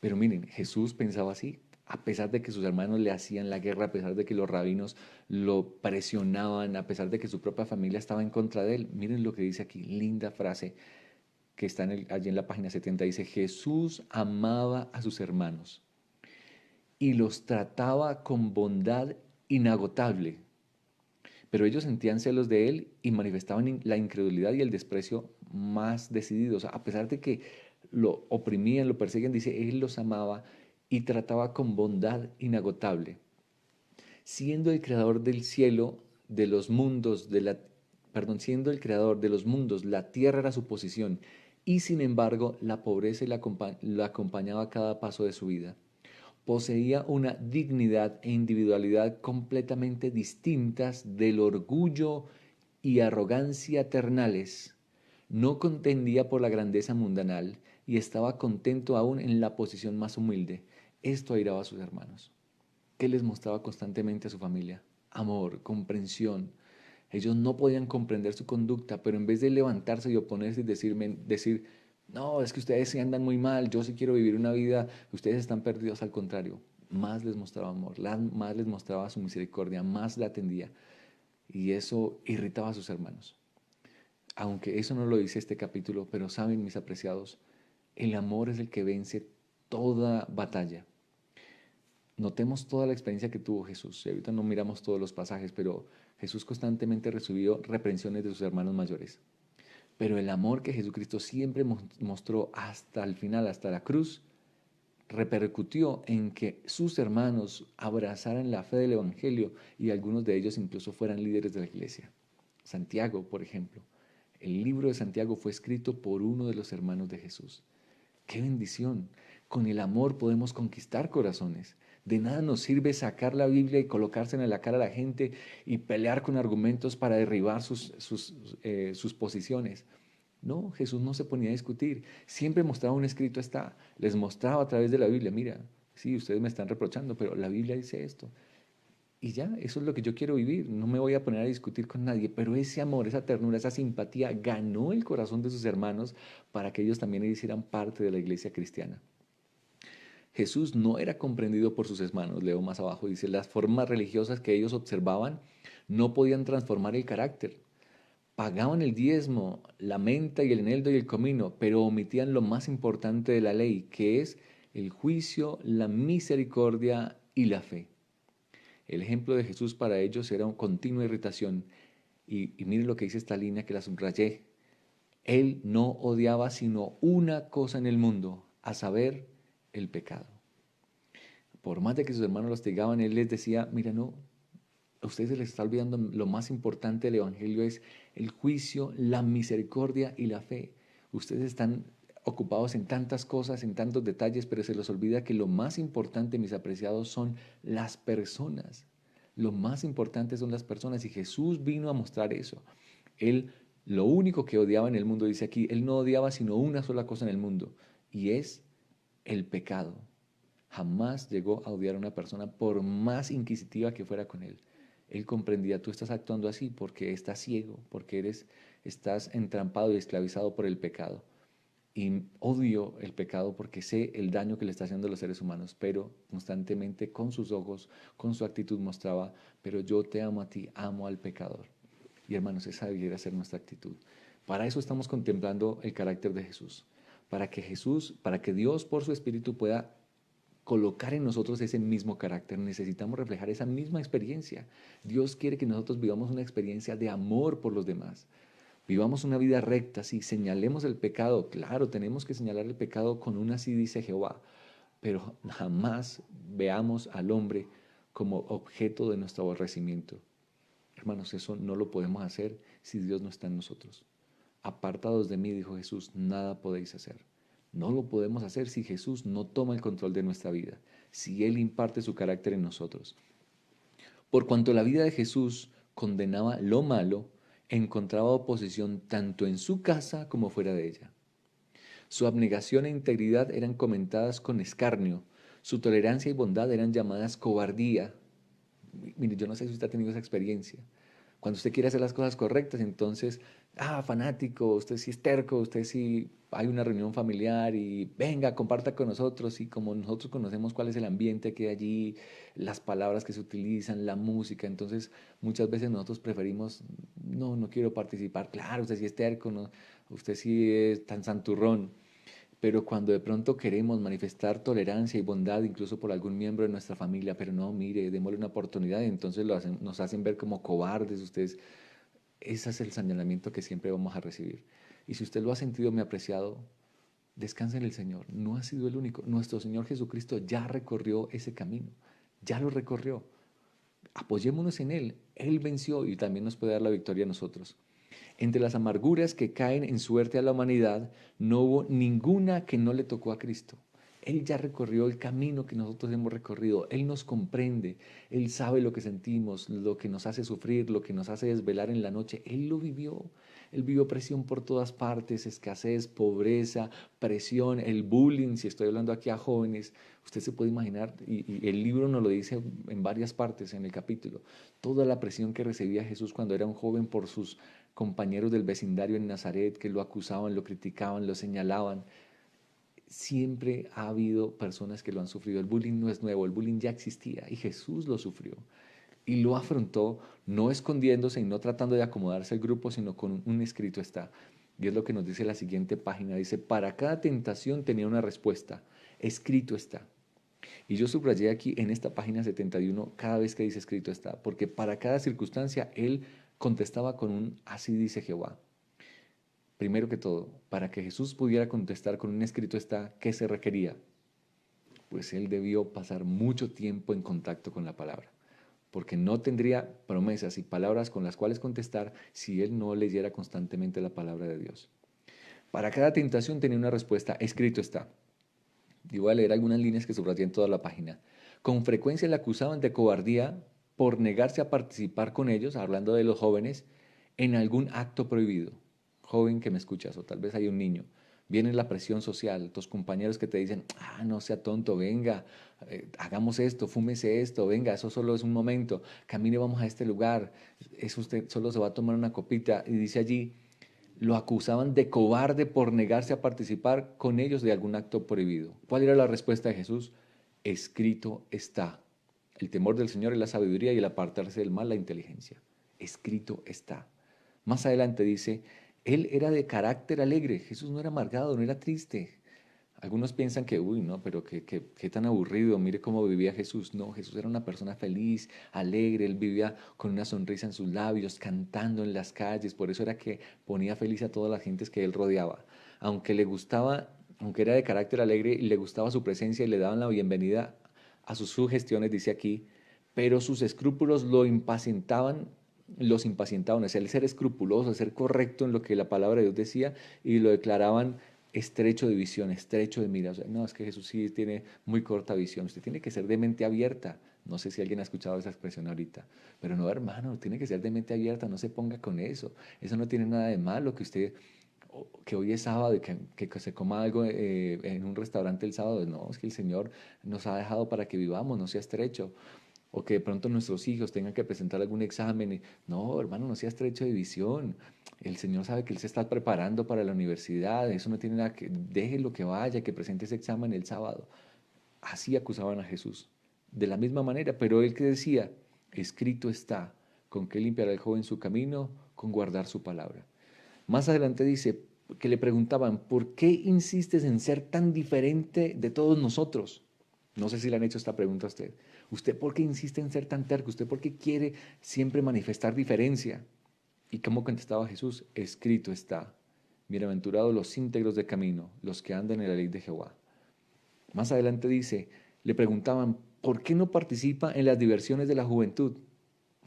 Pero miren, Jesús pensaba así, a pesar de que sus hermanos le hacían la guerra, a pesar de que los rabinos lo presionaban, a pesar de que su propia familia estaba en contra de él. Miren lo que dice aquí, linda frase que está allí en la página 70, dice, Jesús amaba a sus hermanos y los trataba con bondad inagotable, pero ellos sentían celos de él y manifestaban la incredulidad y el desprecio más decididos. A pesar de que lo oprimían, lo perseguían, dice, él los amaba y trataba con bondad inagotable. Siendo el creador del cielo, de los mundos, siendo el creador de los mundos, la tierra era su posición, y sin embargo la pobreza la acompañaba a cada paso de su vida. Poseía una dignidad e individualidad completamente distintas del orgullo y arrogancia ternales. No contendía por la grandeza mundanal y estaba contento aún en la posición más humilde. Esto airaba a sus hermanos. ¿Qué les mostraba constantemente a su familia? Amor, comprensión. Ellos no podían comprender su conducta, pero en vez de levantarse y oponerse y decir, no, es que ustedes sí andan muy mal, yo sí quiero vivir una vida, ustedes están perdidos, al contrario, más les mostraba amor, más les mostraba su misericordia, más la atendía. Y eso irritaba a sus hermanos. aunque eso no lo dice este capítulo, pero saben, mis apreciados, el amor es el que vence toda batalla. Notemos toda la experiencia que tuvo Jesús. Y ahorita no miramos todos los pasajes, pero Jesús constantemente recibió reprensiones de sus hermanos mayores. Pero el amor que Jesucristo siempre mostró hasta el final, hasta la cruz, repercutió en que sus hermanos abrazaran la fe del Evangelio y algunos de ellos incluso fueran líderes de la iglesia. Santiago, por ejemplo. El libro de Santiago fue escrito por uno de los hermanos de Jesús. ¡Qué bendición! Con el amor podemos conquistar corazones. De nada nos sirve sacar la Biblia y colocársela en la cara a la gente y pelear con argumentos para derribar sus posiciones. No, Jesús no se ponía a discutir. Siempre mostraba un escrito, les mostraba a través de la Biblia, mira, sí, ustedes me están reprochando, pero la Biblia dice esto. Y ya, eso es lo que yo quiero vivir. No me voy a poner a discutir con nadie, pero ese amor, esa ternura, esa simpatía ganó el corazón de sus hermanos para que ellos también hicieran parte de la iglesia cristiana. Jesús no era comprendido por sus hermanos, leo más abajo, dice, las formas religiosas que ellos observaban no podían transformar el carácter. Pagaban el diezmo, la menta y el eneldo y el comino, pero omitían lo más importante de la ley, que es el juicio, la misericordia y la fe. El ejemplo de Jesús para ellos era una continua irritación. Y mire lo que dice esta línea que la subrayé. Él no odiaba sino una cosa en el mundo, a saber, el pecado. Por más de que sus hermanos los hostigaban, él les decía, mira, no, a ustedes se les está olvidando lo más importante del Evangelio es el juicio, la misericordia y la fe. Ustedes están ocupados en tantas cosas, en tantos detalles, pero se les olvida que lo más importante, mis apreciados, son las personas. Lo más importante son las personas y Jesús vino a mostrar eso. Él, lo único que odiaba en el mundo, dice aquí, él no odiaba sino una sola cosa en el mundo y es el pecado. Jamás llegó a odiar a una persona por más inquisitiva que fuera con él. Él comprendía, tú estás actuando así porque estás ciego, porque estás entrampado y esclavizado por el pecado. Y odio el pecado porque sé el daño que le está haciendo a los seres humanos, pero constantemente con sus ojos, con su actitud mostraba, pero yo te amo a ti, amo al pecador. Y hermanos, esa debería ser nuestra actitud. Para eso estamos contemplando el carácter de Jesús. Para que Dios por su Espíritu pueda colocar en nosotros ese mismo carácter. Necesitamos reflejar esa misma experiencia. Dios quiere que nosotros vivamos una experiencia de amor por los demás. Vivamos una vida recta, sí, señalemos el pecado. Claro, tenemos que señalar el pecado con un así dice Jehová, pero jamás veamos al hombre como objeto de nuestro aborrecimiento. Hermanos, eso no lo podemos hacer si Dios no está en nosotros. Apartados de mí, dijo Jesús, nada podéis hacer. No lo podemos hacer si Jesús no toma el control de nuestra vida, si Él imparte su carácter en nosotros. Por cuanto la vida de Jesús condenaba lo malo, encontraba oposición tanto en su casa como fuera de ella. Su abnegación e integridad eran comentadas con escarnio, su tolerancia y bondad eran llamadas cobardía. Mire, yo no sé si usted ha tenido esa experiencia. Cuando usted quiere hacer las cosas correctas, entonces, fanático, usted sí es terco, usted sí hay una reunión familiar y venga, comparta con nosotros y como nosotros conocemos cuál es el ambiente que hay allí, las palabras que se utilizan, la música, entonces muchas veces nosotros preferimos, no, no quiero participar, claro, usted sí es terco, no, usted sí es tan santurrón. Pero cuando de pronto queremos manifestar tolerancia y bondad incluso por algún miembro de nuestra familia, pero no, mire, démosle una oportunidad y entonces nos hacen ver como cobardes ustedes. Ese es el señalamiento que siempre vamos a recibir. Y si usted lo ha sentido, mi apreciado, descansa en el Señor. No ha sido el único. Nuestro Señor Jesucristo ya recorrió ese camino. Ya lo recorrió. Apoyémonos en Él. Él venció y también nos puede dar la victoria a nosotros. Entre las amarguras que caen en suerte a la humanidad, no hubo ninguna que no le tocó a Cristo. Él ya recorrió el camino que nosotros hemos recorrido. Él nos comprende. Él sabe lo que sentimos, lo que nos hace sufrir, lo que nos hace desvelar en la noche. Él lo vivió. Él vivió presión por todas partes, escasez, pobreza, presión, el bullying. Si estoy hablando aquí a jóvenes, usted se puede imaginar, y el libro nos lo dice en varias partes en el capítulo, toda la presión que recibía Jesús cuando era un joven por sus compañeros del vecindario en Nazaret que lo acusaban, lo criticaban, lo señalaban. Siempre ha habido personas que lo han sufrido. El bullying no es nuevo, el bullying ya existía y Jesús lo sufrió. Y lo afrontó no escondiéndose y no tratando de acomodarse al grupo, sino con un escrito está. Y es lo que nos dice la siguiente página. Dice, para cada tentación tenía una respuesta. Escrito está. Y yo subrayé aquí en esta página 71 cada vez que dice escrito está, porque para cada circunstancia él contestaba con un así dice Jehová. Primero que todo, para que Jesús pudiera contestar con un escrito está, ¿qué se requería? Pues él debió pasar mucho tiempo en contacto con la palabra, porque no tendría promesas y palabras con las cuales contestar si él no leyera constantemente la palabra de Dios. Para cada tentación tenía una respuesta, escrito está. Y voy a leer algunas líneas que subrayé en toda la página. Con frecuencia le acusaban de cobardía por negarse a participar con ellos, hablando de los jóvenes, en algún acto prohibido. Joven que me escuchas, o tal vez hay un niño. Viene la presión social, tus compañeros que te dicen, no sea tonto, venga, hagamos esto, fúmese esto, venga, eso solo es un momento, camine, vamos a este lugar, eso usted solo se va a tomar una copita. Y dice allí, lo acusaban de cobarde por negarse a participar con ellos de algún acto prohibido. ¿Cuál era la respuesta de Jesús? Escrito está. El temor del Señor es la sabiduría y el apartarse del mal la inteligencia. Escrito está. Más adelante dice, Él era de carácter alegre. Jesús no era amargado, no era triste. Algunos piensan que, uy, no, pero qué tan aburrido, mire cómo vivía Jesús. No, Jesús era una persona feliz, alegre, él vivía con una sonrisa en sus labios, cantando en las calles, por eso era que ponía feliz a todas las gentes que él rodeaba. Aunque le gustaba, aunque era de carácter alegre y le gustaba su presencia y le daban la bienvenida a sus sugestiones, dice aquí, pero sus escrúpulos los impacientaban, o sea, el ser escrupuloso, el ser correcto en lo que la palabra de Dios decía y lo declaraban estrecho de visión, estrecho de mira. O sea, no, es que Jesús sí tiene muy corta visión. Usted tiene que ser de mente abierta. No sé si alguien ha escuchado esa expresión ahorita, pero no, hermano, tiene que ser de mente abierta, no se ponga con eso. Eso no tiene nada de malo que usted, que hoy es sábado y que se coma algo en un restaurante el sábado. No, es que el Señor nos ha dejado para que vivamos, no sea estrecho. O que de pronto nuestros hijos tengan que presentar algún examen. No, hermano, no sea estrecho de visión. El Señor sabe que Él se está preparando para la universidad. Eso no tiene nada que... Déjelo que vaya, que presente ese examen el sábado. Así acusaban a Jesús. De la misma manera, pero Él que decía, escrito está, con qué limpiará el joven su camino, con guardar su palabra. Más adelante dice que le preguntaban, ¿por qué insistes en ser tan diferente de todos nosotros? No sé si le han hecho esta pregunta a usted. ¿Usted por qué insiste en ser tan terco? ¿Usted por qué quiere siempre manifestar diferencia? ¿Y cómo contestaba Jesús? Escrito está. Bienaventurados los íntegros de camino, los que andan en la ley de Jehová. Más adelante dice, le preguntaban, ¿por qué no participa en las diversiones de la juventud?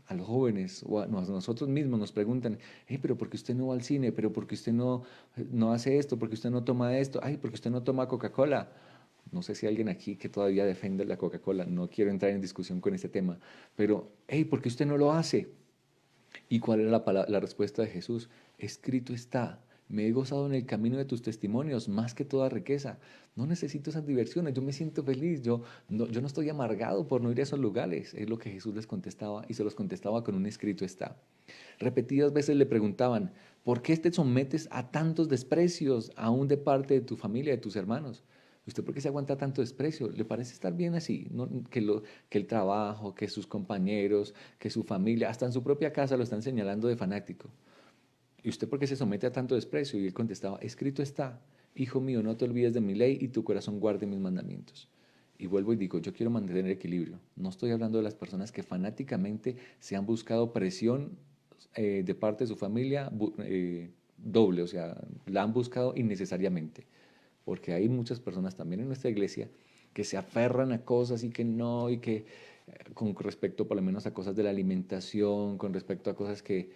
A los jóvenes o a nosotros mismos nos preguntan, pero ¿por qué usted no va al cine? ¿Pero por qué usted no hace esto? ¿Por qué usted no toma esto? Ay, ¿por qué usted no toma Coca-Cola? No sé si hay alguien aquí que todavía defiende la Coca-Cola, no quiero entrar en discusión con este tema, pero, ¿por qué usted no lo hace? ¿Y cuál era la respuesta de Jesús? Escrito está, me he gozado en el camino de tus testimonios más que toda riqueza. No necesito esas diversiones, yo me siento feliz, yo no estoy amargado por no ir a esos lugares. Es lo que Jesús les contestaba y se los contestaba con un escrito está. Repetidas veces le preguntaban, ¿por qué te sometes a tantos desprecios aún de parte de tu familia, de tus hermanos? ¿Usted por qué se aguanta tanto desprecio? ¿Le parece estar bien así? ¿No? Que el trabajo, que sus compañeros, que su familia, hasta en su propia casa lo están señalando de fanático. ¿Y usted por qué se somete a tanto desprecio? Y él contestaba, escrito está, hijo mío, no te olvides de mi ley y tu corazón guarde mis mandamientos. Y vuelvo y digo, yo quiero mantener el equilibrio. No estoy hablando de las personas que fanáticamente se han buscado presión de parte de su familia doble, o sea, la han buscado innecesariamente. Porque hay muchas personas también en nuestra iglesia que se aferran a cosas y que no, y que con respecto por lo menos a cosas de la alimentación, con respecto a cosas que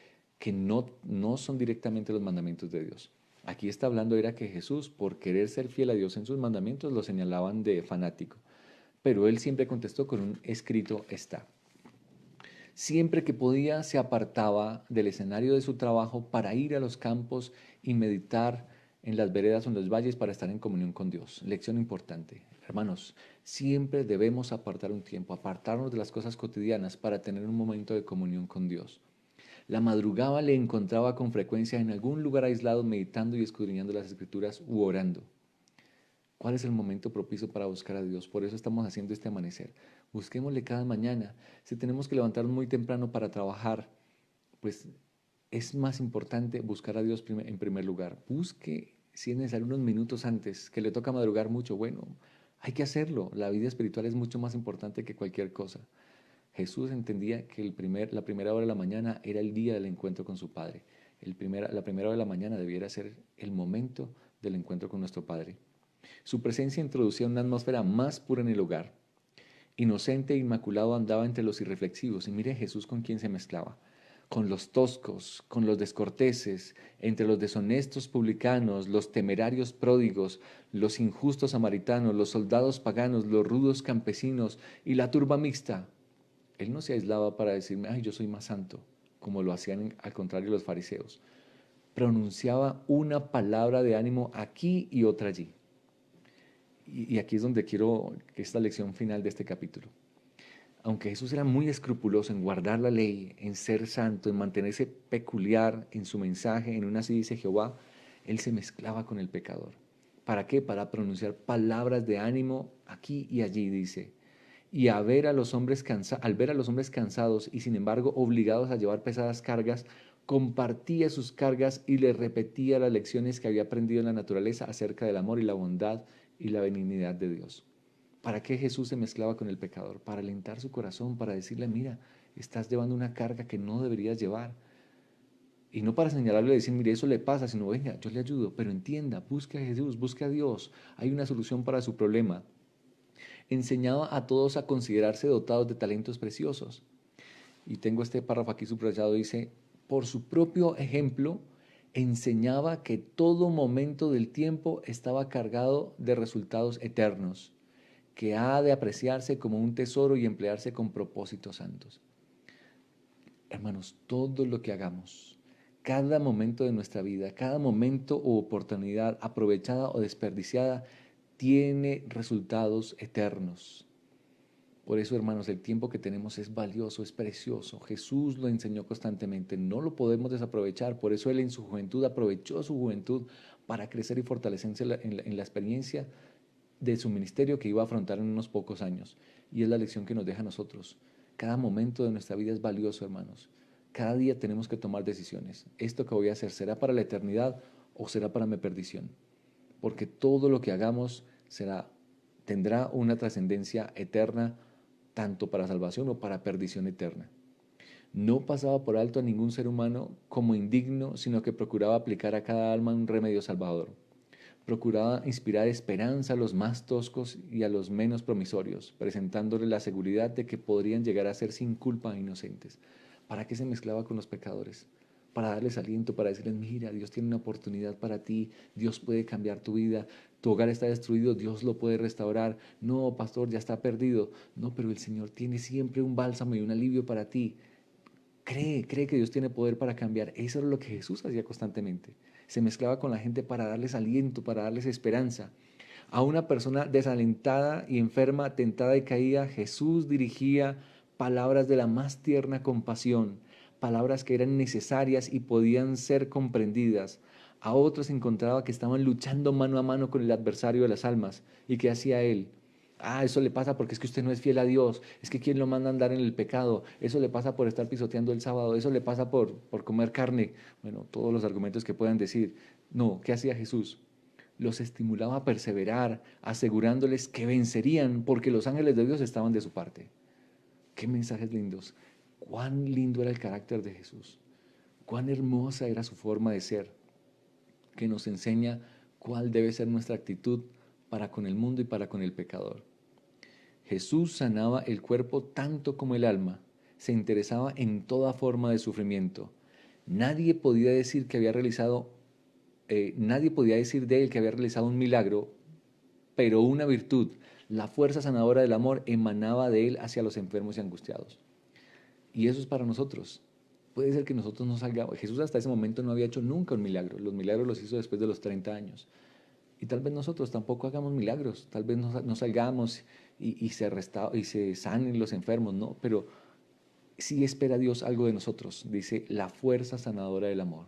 no son directamente los mandamientos de Dios. Aquí está hablando era que Jesús, por querer ser fiel a Dios en sus mandamientos, lo señalaban de fanático. Pero él siempre contestó con un escrito está. Siempre que podía se apartaba del escenario de su trabajo para ir a los campos y meditar en las veredas o en los valles para estar en comunión con Dios. Lección importante. Hermanos, siempre debemos apartar un tiempo, apartarnos de las cosas cotidianas para tener un momento de comunión con Dios. La madrugada le encontraba con frecuencia en algún lugar aislado meditando y escudriñando las escrituras u orando. ¿Cuál es el momento propicio para buscar a Dios? Por eso estamos haciendo este amanecer. Busquémosle cada mañana. Si tenemos que levantarnos muy temprano para trabajar, pues es más importante buscar a Dios en primer lugar. Busque, si es necesario, unos minutos antes, que le toca madrugar mucho. Bueno, hay que hacerlo. La vida espiritual es mucho más importante que cualquier cosa. Jesús entendía que la primera hora de la mañana era el día del encuentro con su Padre. La primera hora de la mañana debiera ser el momento del encuentro con nuestro Padre. Su presencia introducía una atmósfera más pura en el hogar. Inocente e inmaculado andaba entre los irreflexivos. Y mire Jesús con quién se mezclaba. Con los toscos, con los descorteses, entre los deshonestos publicanos, los temerarios pródigos, los injustos samaritanos, los soldados paganos, los rudos campesinos y la turba mixta. Él no se aislaba para decirme, ay, yo soy más santo, como lo hacían al contrario los fariseos. Pronunciaba una palabra de ánimo aquí y otra allí. Y aquí es donde quiero que esta lección final de este capítulo. Aunque Jesús era muy escrupuloso en guardar la ley, en ser santo, en mantenerse peculiar en su mensaje, en una así dice Jehová, él se mezclaba con el pecador. ¿Para qué? Para pronunciar palabras de ánimo aquí y allí, dice. Y al ver a los hombres cansados y sin embargo obligados a llevar pesadas cargas, compartía sus cargas y les repetía las lecciones que había aprendido en la naturaleza acerca del amor y la bondad y la benignidad de Dios. ¿Para qué Jesús se mezclaba con el pecador? Para alentar su corazón, para decirle, mira, estás llevando una carga que no deberías llevar. Y no para señalarle y decir, mire, eso le pasa, sino, venga, yo le ayudo, pero entienda, busque a Jesús, busque a Dios, hay una solución para su problema. Enseñaba a todos a considerarse dotados de talentos preciosos. Y tengo este párrafo aquí subrayado, dice, por su propio ejemplo, enseñaba que todo momento del tiempo estaba cargado de resultados eternos, que ha de apreciarse como un tesoro y emplearse con propósitos santos. Hermanos, todo lo que hagamos, cada momento de nuestra vida, cada momento o oportunidad aprovechada o desperdiciada, tiene resultados eternos. Por eso, hermanos, el tiempo que tenemos es valioso, es precioso. Jesús lo enseñó constantemente, no lo podemos desaprovechar. Por eso Él en su juventud aprovechó su juventud para crecer y fortalecerse en la experiencia de su ministerio que iba a afrontar en unos pocos años. Y es la lección que nos deja a nosotros. Cada momento de nuestra vida es valioso, hermanos. Cada día tenemos que tomar decisiones. ¿Esto que voy a hacer será para la eternidad o será para mi perdición? Porque todo lo que hagamos tendrá una trascendencia eterna, tanto para salvación o para perdición eterna. No pasaba por alto a ningún ser humano como indigno, sino que procuraba aplicar a cada alma un remedio salvador. Procuraba inspirar esperanza a los más toscos y a los menos promisorios, presentándoles la seguridad de que podrían llegar a ser sin culpa e inocentes. ¿Para qué se mezclaba con los pecadores? Para darles aliento, para decirles, mira, Dios tiene una oportunidad para ti, Dios puede cambiar tu vida, tu hogar está destruido, Dios lo puede restaurar. No, pastor, ya está perdido. No, pero el Señor tiene siempre un bálsamo y un alivio para ti. Cree que Dios tiene poder para cambiar. Eso era lo que Jesús hacía constantemente. Se mezclaba con la gente para darles aliento, para darles esperanza. A una persona desalentada y enferma, tentada y caída, Jesús dirigía palabras de la más tierna compasión, palabras que eran necesarias y podían ser comprendidas. A otros encontraba que estaban luchando mano a mano con el adversario de las almas. ¿Y qué hacía él? Ah, eso le pasa porque es que usted no es fiel a Dios, es que ¿quién lo manda a andar en el pecado? Eso le pasa por estar pisoteando el sábado, eso le pasa por comer carne. Bueno, todos los argumentos que puedan decir. No, ¿qué hacía Jesús? Los estimulaba a perseverar, asegurándoles que vencerían porque los ángeles de Dios estaban de su parte. Qué mensajes lindos. Cuán lindo era el carácter de Jesús. Cuán hermosa era su forma de ser, que nos enseña cuál debe ser nuestra actitud para con el mundo y para con el pecador. Jesús sanaba el cuerpo tanto como el alma, se interesaba en toda forma de sufrimiento. Nadie podía decir que había realizado, nadie podía decir de él que había realizado un milagro, pero una virtud, la fuerza sanadora del amor, emanaba de él hacia los enfermos y angustiados. Y eso es para nosotros. Puede ser que nosotros no salgamos. Jesús hasta ese momento no había hecho nunca un milagro. Los milagros los hizo después de los 30 años. Y tal vez nosotros tampoco hagamos milagros, tal vez no salgamos y se sanen los enfermos, no, pero sí espera Dios algo de nosotros, dice la fuerza sanadora del amor.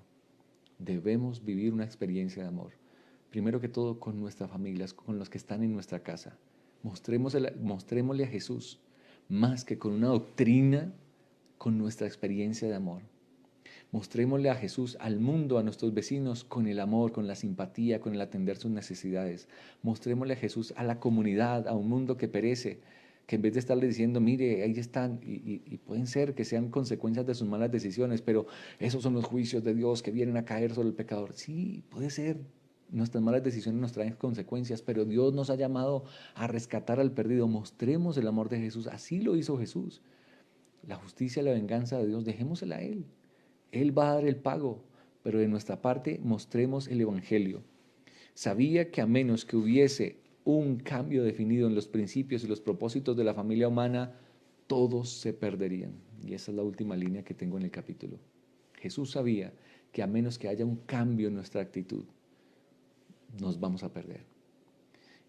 Debemos vivir una experiencia de amor. primero que todo con nuestras familias, con los que están en nuestra casa. Mostrémosle a Jesús más que con una doctrina, con nuestra experiencia de amor. Mostrémosle a Jesús, al mundo, a nuestros vecinos, con el amor, con la simpatía, con el atender sus necesidades. Mostrémosle a Jesús a la comunidad, a un mundo que perece, que en vez de estarle diciendo, mire, ahí están, y pueden ser que sean consecuencias de sus malas decisiones, pero esos son los juicios de Dios que vienen a caer sobre el pecador. Sí, puede ser. Nuestras malas decisiones nos traen consecuencias, pero Dios nos ha llamado a rescatar al perdido. Mostremos el amor de Jesús. Así lo hizo Jesús. La justicia y la venganza de Dios, dejémosela a Él. Él va a dar el pago, pero de nuestra parte mostremos el Evangelio. Sabía que a menos que hubiese un cambio definido en los principios y los propósitos de la familia humana, todos se perderían. Y esa es la última línea que tengo en el capítulo. Jesús sabía que a menos que haya un cambio en nuestra actitud, nos vamos a perder.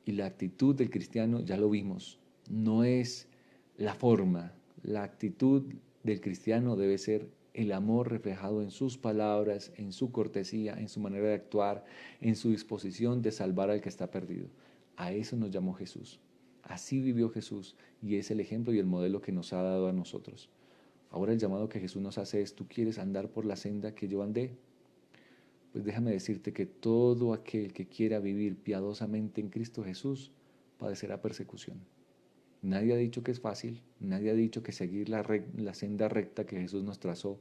Y la actitud del cristiano, ya lo vimos, no es la forma. La actitud del cristiano debe ser el amor reflejado en sus palabras, en su cortesía, en su manera de actuar, en su disposición de salvar al que está perdido. A eso nos llamó Jesús. Así vivió Jesús y es el ejemplo y el modelo que nos ha dado a nosotros. Ahora el llamado que Jesús nos hace es, ¿tú quieres andar por la senda que yo andé? Pues déjame decirte que todo aquel que quiera vivir piadosamente en Cristo Jesús padecerá persecución. Nadie ha dicho que es fácil, nadie ha dicho que seguir la senda recta que Jesús nos trazó,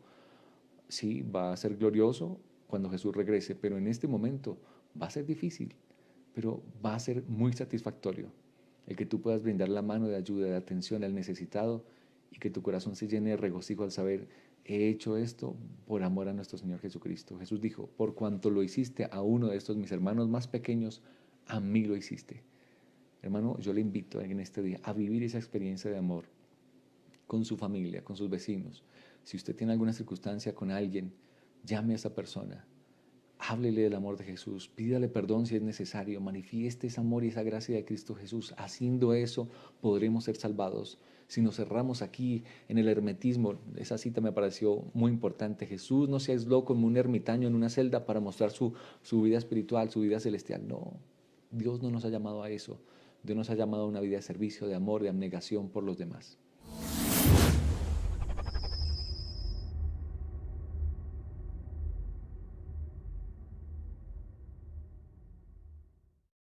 sí, va a ser glorioso cuando Jesús regrese, pero en este momento va a ser difícil, pero va a ser muy satisfactorio el que tú puedas brindar la mano de ayuda, de atención al necesitado y que tu corazón se llene de regocijo al saber, he hecho esto por amor a nuestro Señor Jesucristo. Jesús dijo, por cuanto lo hiciste a uno de estos mis hermanos más pequeños, a mí lo hiciste. Hermano, yo le invito en este día a vivir esa experiencia de amor con su familia, con sus vecinos. Si usted tiene alguna circunstancia con alguien, llame a esa persona, háblele del amor de Jesús, pídale perdón si es necesario, manifieste ese amor y esa gracia de Cristo Jesús. Haciendo eso podremos ser salvados. Si nos cerramos aquí en el hermetismo, esa cita me pareció muy importante. Jesús no se aisló como un ermitaño en una celda para mostrar su vida espiritual, su vida celestial. No, Dios no nos ha llamado a eso. Dios nos ha llamado a una vida de servicio, de amor, de abnegación por los demás.